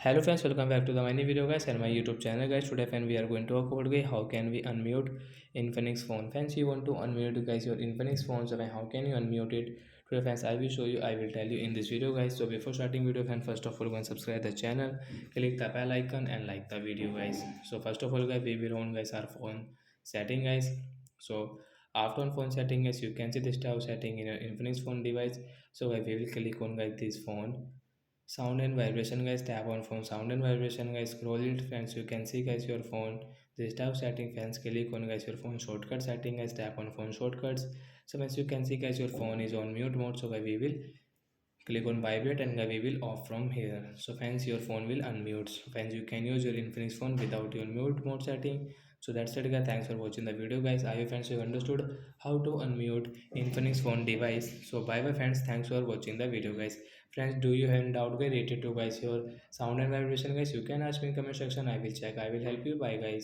Hello friends, welcome back to the mini video guys and my YouTube channel guys. Today friend we are going to talk about how can we unmute Infinix phone. Friends, you want to unmute guys your Infinix phone, so how can you unmute it? Today friends I will show you, I will tell you in this video guys. So before starting video friends, first of all go and subscribe the channel, click the bell icon and like the video guys. So first of all guys, we will on guys our phone setting guys. So after on phone setting guys, you can see this tab setting in your Infinix phone device. So guys, we will click on guys this phone sound and vibration guys, tap on phone sound and vibration guys, scroll it friends, you can see guys your phone this tab setting friends, click on guys your phone shortcut setting guys, tap on phone shortcuts. So as you can see guys your phone is on mute mode, so guys we will click on vibrate and we will off from here. So friends your phone will unmute. So friends you can use your Infinix phone without your mute mode setting. So that's it guys, thanks for watching the video guys. I hope friends you understood how to unmute Infinix phone device. So bye bye friends, thanks for watching the video guys. Friends, do you have any doubt guys related to guys your sound and vibration guys, you can ask me in comment section, I will check, I will help you. Bye guys.